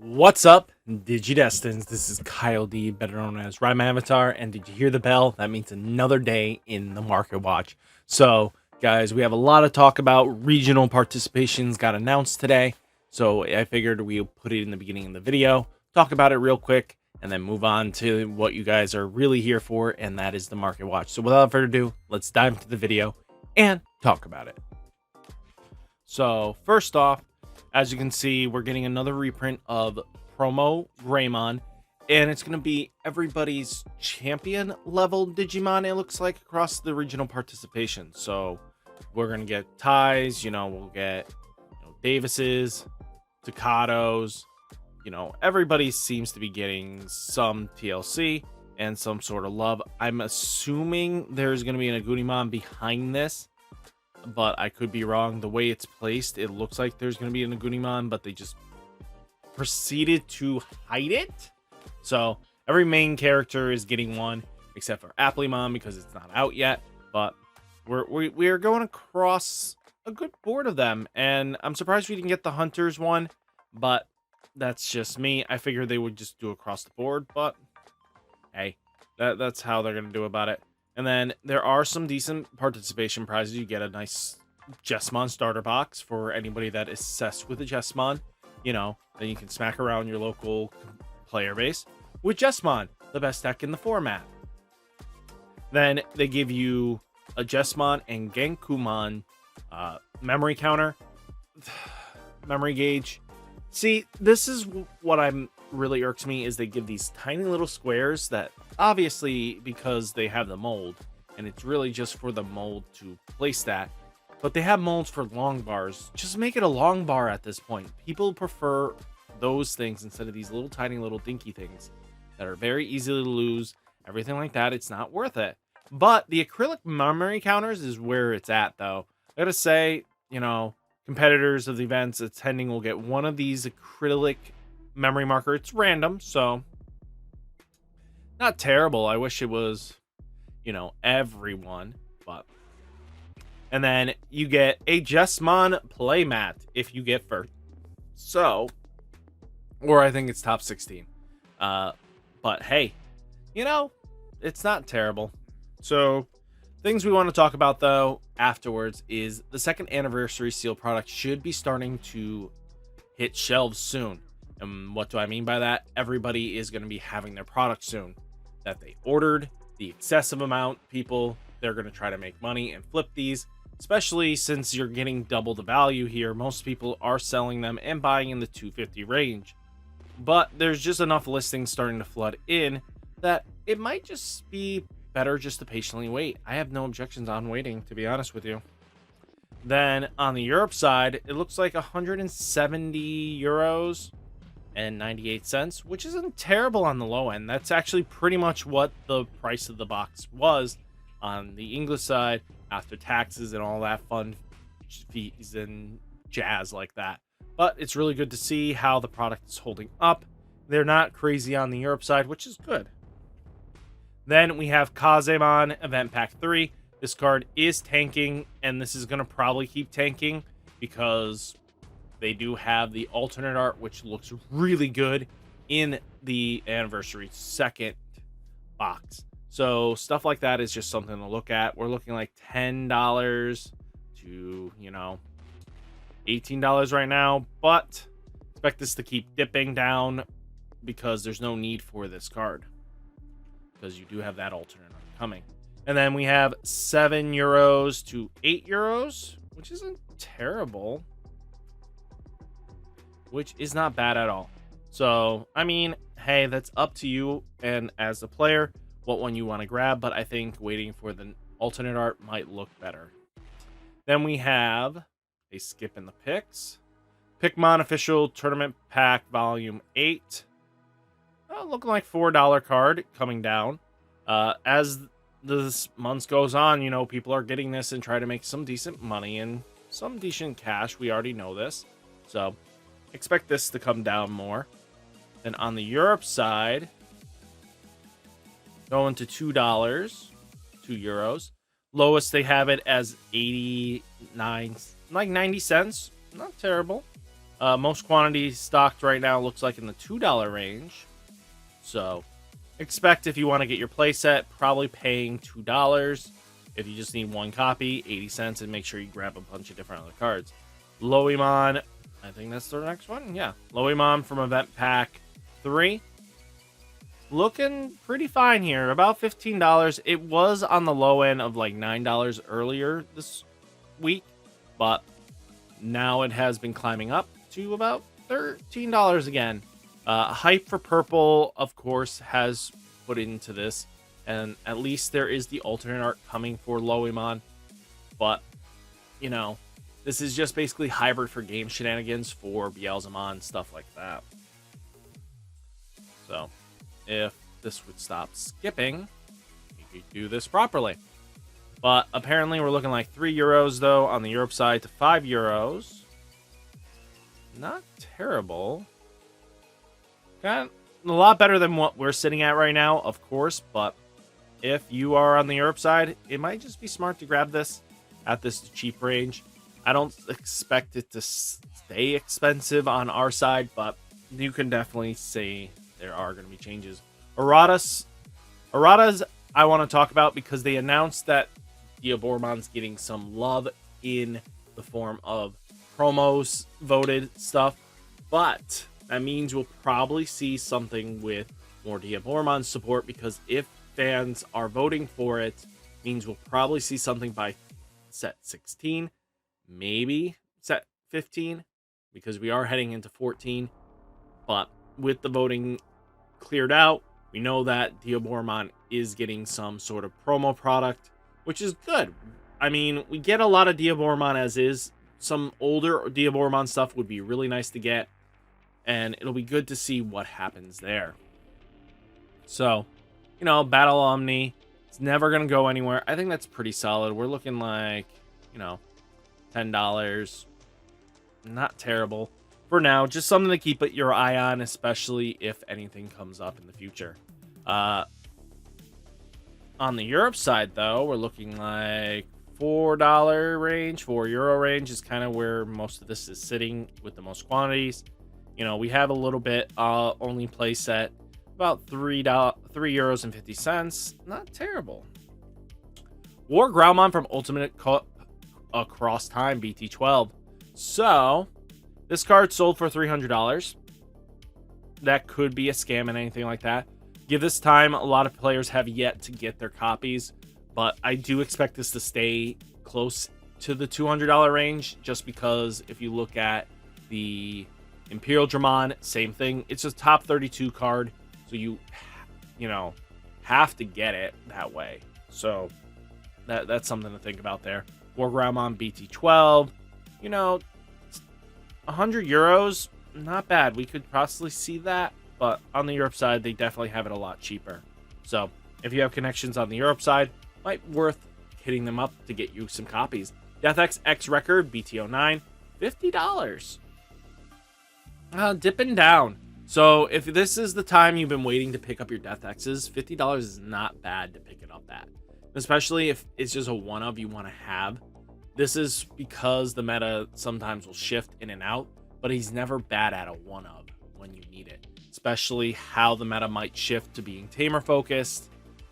What's up, Digidestins? This is Kyle D, better known as RideMyAvatar, and did you hear the bell? That means another day in the Market Watch. So, guys, we have a lot of talk about regional participations got announced today, so I figured we'll put it in the beginning of the video, talk about it real quick, and then move on to what you guys are really here for, and that is the Market Watch. So, without further ado, let's dive into the video and talk about it. So, first off, as you can see, we're getting another reprint of Promo Greymon, and it's going to be everybody's champion level Digimon, it looks like, across the regional participation. So we're going to get ties, we'll get Davises, Takatos, everybody seems to be getting some TLC and some sort of love. I'm assuming there's going to be an Agumon behind this, but I could be wrong. The way it's placed, it looks like there's going to be an Agumon, but they just proceeded to hide it. So every main character is getting one, except for Applemon because it's not out yet. But we're going across a good board of them, and I'm surprised we didn't get the Hunters one, but that's just me. I figured they would just do across the board, but hey, that's how they're going to do about it. And then there are some decent participation prizes. You get a nice Jessamon starter box for anybody that is obsessed with a Jessamon. Then you can smack around your local player base with Jessamon, the best deck in the format. Then they give you a Jessamon and Genkumon memory counter, memory gauge. See, this is what really irks me, is they give these tiny little squares that obviously because they have the mold and it's really just for the mold to place that, but they have molds for long bars. Just make it a long bar at this point. People prefer those things instead of these little tiny little dinky things that are very easy to lose, everything like that. It's not worth it. But the acrylic memory counters is where it's at, though. I gotta say, competitors of the events attending will get one of these acrylic memory marker. It's random, so not terrible. I wish it was, everyone, but. And then you get a Jessamon playmat if you get first. So, or I think it's top 16. But hey, it's not terrible. So, things we want to talk about though afterwards is the second anniversary seal product should be starting to hit shelves soon. And what do I mean by that? Everybody is going to be having their product soon that they ordered. The excessive amount people, they're going to try to make money and flip these, especially since you're getting double the value here. Most people are selling them and buying in the 250 range, but there's just enough listings starting to flood in that it might just be better just to patiently wait. I have no objections on waiting, to be honest with you. Then on the Europe side, it looks like 170 euros and 98 cents, which isn't terrible on the low end. That's actually pretty much what the price of the box was on the English side after taxes and all that fun fees and jazz like that. But it's really good to see how the product is holding up. They're not crazy on the Europe side, which is good. Then we have Kazemon Event Pack 3. This card is tanking, and this is going to probably keep tanking because they do have the alternate art, which looks really good in the anniversary second box. So stuff like that is just something to look at. We're looking like $10 to, $18 right now, but expect this to keep dipping down because there's no need for this card because you do have that alternate art coming. And then we have 7 euros to 8 euros, which isn't terrible, which is not bad at all. So, I mean, hey, that's up to you and as a player what one you want to grab, but I think waiting for the alternate art might look better. Then we have a skip in the picks. Pikmin Official Tournament Pack Volume 8. Looking like $4 card coming down. As this month goes on, people are getting this and try to make some decent money and some decent cash. We already know this. So expect this to come down more. And on the Europe side, going to $2, 2 euros. Lowest they have it as 89, like 90 cents. Not terrible. Most quantities stocked right now looks like in the $2 range. So expect if you want to get your playset, probably paying $2. If you just need one copy, 80 cents, and make sure you grab a bunch of different other cards. Loemon, I think that's the next one. Yeah, Loemon from Event Pack 3. Looking pretty fine here, about $15. It was on the low end of like $9 earlier this week, but now it has been climbing up to about $13 again. Hype for purple, of course, has put into this, and at least there is the alternate art coming for Loemon. But, you know, this is just basically hybrid for game shenanigans for Beelzemon, stuff like that. So, if this would stop skipping, you could do this properly. But apparently we're looking like €3 though on the Europe side to €5. Not terrible. Got a lot better than what we're sitting at right now, of course, but if you are on the Europe side, it might just be smart to grab this at this cheap range. I don't expect it to stay expensive on our side, but you can definitely see there are going to be changes. Errata's I want to talk about because they announced that Diabormon's getting some love in the form of promos, voted stuff, but that means we'll probably see something with more Diabormon support, because if fans are voting for it, means we'll probably see something by set 16, maybe set 15, because we are heading into 14. But with the voting cleared out, we know that Diabormon is getting some sort of promo product, which is good. I mean, we get a lot of Diabormon as is. Some older Diabormon stuff would be really nice to get, and it'll be good to see what happens there. So, you know, Battle Omni, it's never going to go anywhere. I think that's pretty solid. We're looking like, you know, $10. Not terrible. For now, just something to keep your eye on, especially if anything comes up in the future. On the Europe side, though, we're looking like $4 range, €4 range is kind of where most of this is sitting with the most quantities. You know, we have a little bit only play set, about €3.50. Not terrible. War Groundmon from Ultimate Cup Across Time BT12. So this card sold for $300. That could be a scam and anything like that. Give this time, a lot of players have yet to get their copies, but I do expect this to stay close to the $200 range, just because if you look at the Imperial Dramon, same thing. It's a top 32 card, so you know, have to get it that way. So that's something to think about there. War Groundmon BT12, you know, €100, not bad. We could possibly see that, but on the Europe side, they definitely have it a lot cheaper. So if you have connections on the Europe side, might be worth hitting them up to get you some copies. DeathX X Record BT09, $50. Dipping down. So if this is the time you've been waiting to pick up your Death X's, $50 is not bad to pick it up at. Especially if it's just a one-of you want to have. This is because the meta sometimes will shift in and out, but he's never bad at a one-of when you need it. Especially how the meta might shift to being tamer focused.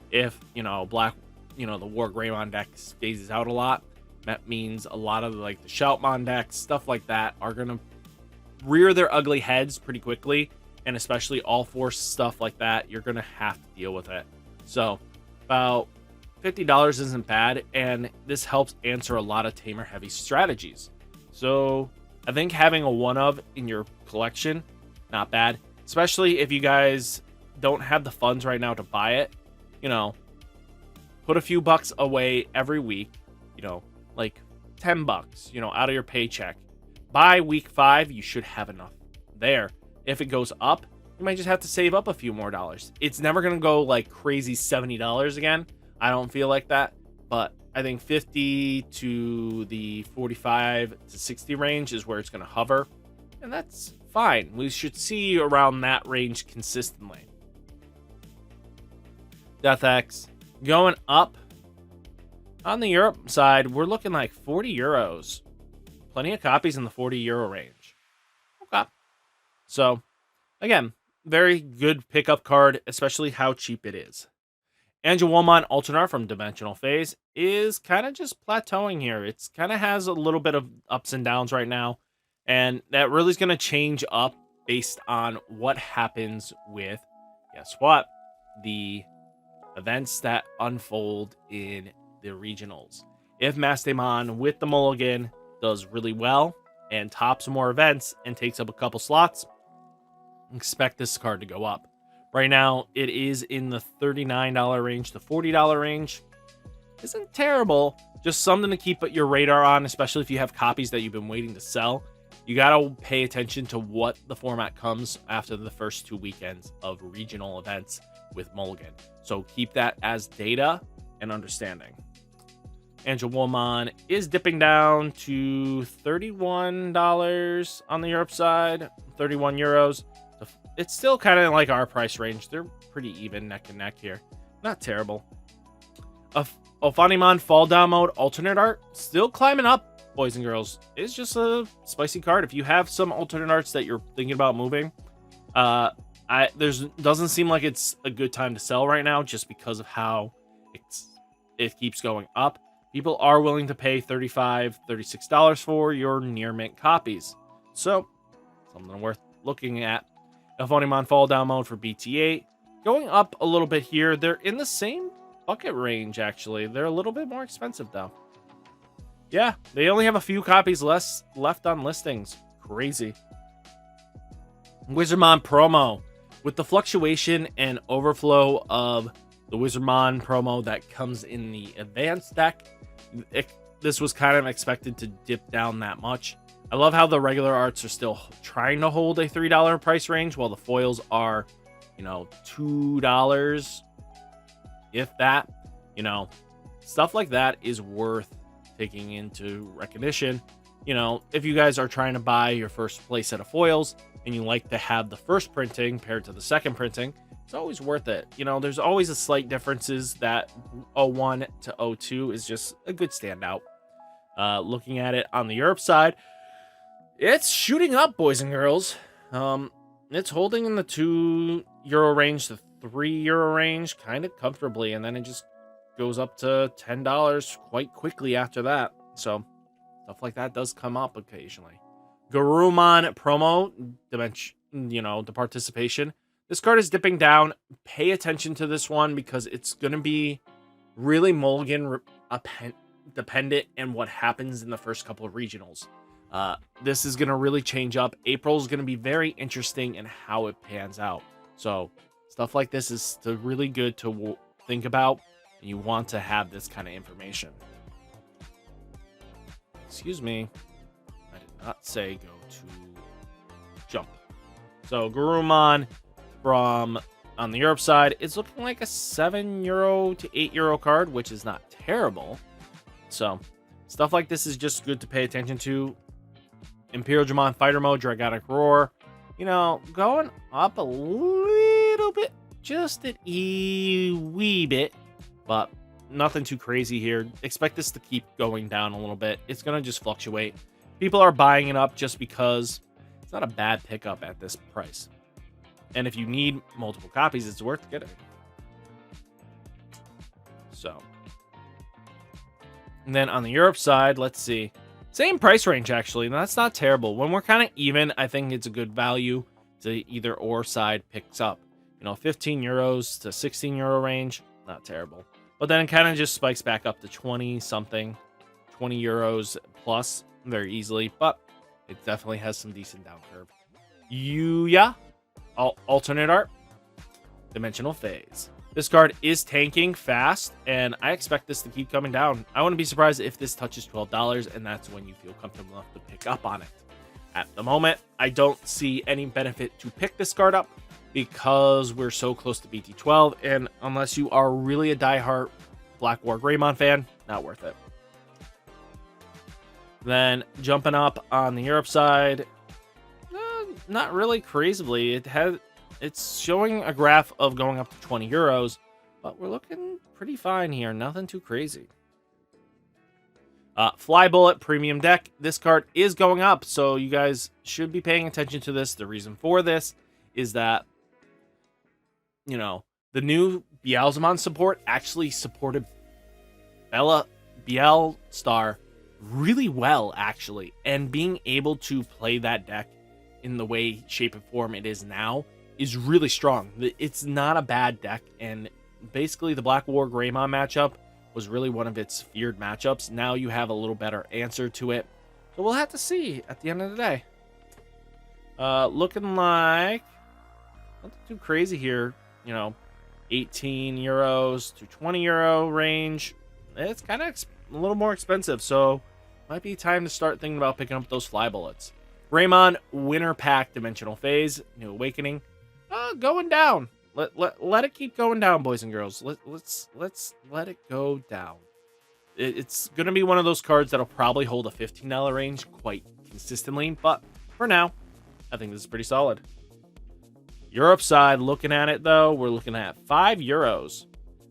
If, you know, the War Greymon deck phases out a lot, that means a lot of like the Shoutmon decks, stuff like that, are going to rear their ugly heads pretty quickly. And especially all force stuff like that, you're going to have to deal with it. So about $50 isn't bad, and this helps answer a lot of tamer heavy strategies. So I think having a one-of in your collection, not bad. Especially if you guys don't have the funds right now to buy it. You know, put a few bucks away every week, you know, like $10, you know, out of your paycheck. By week 5, you should have enough there. If it goes up, you might just have to save up a few more dollars. It's never going to go like crazy $70 again. I don't feel like that, but I think 50 to the 45 to 60 range is where it's going to hover, and that's fine. We should see around that range consistently. DeathX going up. On the Europe side, we're looking like €40. Plenty of copies in the €40 range. Okay. So, again, very good pickup card, especially how cheap it is. Angelwomon Alternar from Dimensional Phase is kind of just plateauing here. It's kind of has a little bit of ups and downs right now, and that really is going to change up based on what happens with, guess what, the events that unfold in the regionals. If Mastemon with the mulligan does really well and tops more events and takes up a couple slots, expect this card to go up. Right now, it is in the $39 range to $40 range. Isn't terrible. Just something to keep your radar on, especially if you have copies that you've been waiting to sell. You got to pay attention to what the format comes after the first 2 weekends of regional events with Mulligan. So keep that as data and understanding. Angelwomon is dipping down to $31 on the Europe side, 31 euros. It's still kind of like our price range. They're pretty even neck and neck here. Not terrible. Ophanimon Fall Down Mode alternate art still climbing up, boys and girls. It's just a spicy card. If you have some alternate arts that you're thinking about moving, doesn't seem like it's a good time to sell right now just because of how it keeps going up. People are willing to pay $35, $36 for your near mint copies. So, something worth looking at. Ophanimon Fall Down Mode for BT8. Going up a little bit here. They're in the same bucket range, actually. They're a little bit more expensive, though. Yeah, they only have a few copies less left on listings. Crazy. Wizardmon promo. With the fluctuation and overflow of the Wizardmon promo that comes in the advanced deck, this was kind of expected to dip down that much. I love how the regular arts are still trying to hold a $3 price range while the foils are, $2, if that. Stuff like that is worth taking into recognition. If you guys are trying to buy your first play set of foils and you like to have the first printing paired to the second printing, it's always worth it. There's always a slight differences that 01 to 02 is just a good standout. Looking at it on the Europe side, it's shooting up, boys and girls. It's holding in the €2 range to €3 range kind of comfortably, and then it just goes up to $10 quite quickly after that. So stuff like that does come up occasionally. Garurumon promo dimension, the participation. This card is dipping down. Pay attention to this one because it's going to be really mulligan dependent and what happens in the first couple of regionals. This is going to really change up. April is going to be very interesting in how it pans out. So stuff like this is really good to think about. And you want to have this kind of information. Excuse me. I did not say go to jump. So Garurumon from on the Europe side, it's looking like a €7 to €8 card, which is not terrible. So stuff like this is just good to pay attention to. Imperial Dramon Fighter Mode, Dragonic Roar, going up a little bit, just a wee bit, but nothing too crazy here. Expect this to keep going down a little bit. It's going to just fluctuate. People are buying it up just because it's not a bad pickup at this price. And if you need multiple copies, it's worth getting. So, and then on the Europe side, let's see. Same price range, actually. That's not terrible. When we're kind of even, I think it's a good value to either or side picks up. €15 to €16 range, not terrible. But then it kind of just spikes back up to 20 something, €20 plus very easily. But it definitely has some decent down curve. Yuya, alternate art, Dimensional Phase. This card is tanking fast, and I expect this to keep coming down. I wouldn't be surprised if this touches $12, and that's when you feel comfortable enough to pick up on it. At the moment, I don't see any benefit to pick this card up because we're so close to BT12, and unless you are really a diehard Black War Greymon fan, not worth it. Then jumping up on the Europe side, not really crazily. It's showing a graph of going up to €20, but we're looking pretty fine here. Nothing too crazy. Fly Bullet Premium Deck. This card is going up, so you guys should be paying attention to this. The reason for this is that, you know, the new Beelzemon support actually supported Biel Star really well, actually. And being able to play that deck in the way, shape, and form it is now is really strong. It's not a bad deck, and basically the Black War Greymon matchup was really one of its feared matchups. Now you have a little better answer to it. So we'll have to see at the end of the day. Looking like nothing too crazy here. 18 euros to 20 euro range. It's kind of a little more expensive, so might be time to start thinking about picking up those Fly Bullets. Greymon Winter Pack Dimensional Phase New Awakening, going down. Let it keep going down, boys and girls. Let's let it go down. It's gonna be one of those cards that'll probably hold a $15 range quite consistently, but for now, I think this is pretty solid. Europe side, looking at it though, we're looking at 5 euros.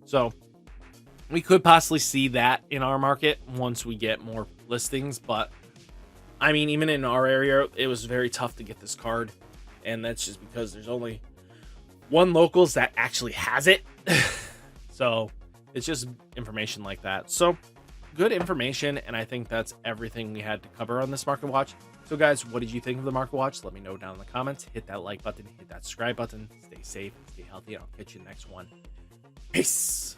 So we could possibly see that in our market once we get more listings, but I mean, even in our area, it was very tough to get this card, and that's just because there's only one locals that actually has it. So it's just information like that. So good information, and I think that's everything we had to cover on this Market Watch. So guys, what did you think of the Market Watch? Let me know down in the comments. Hit that like button, hit that subscribe button. Stay safe, stay healthy, and I'll catch you in the next one. Peace.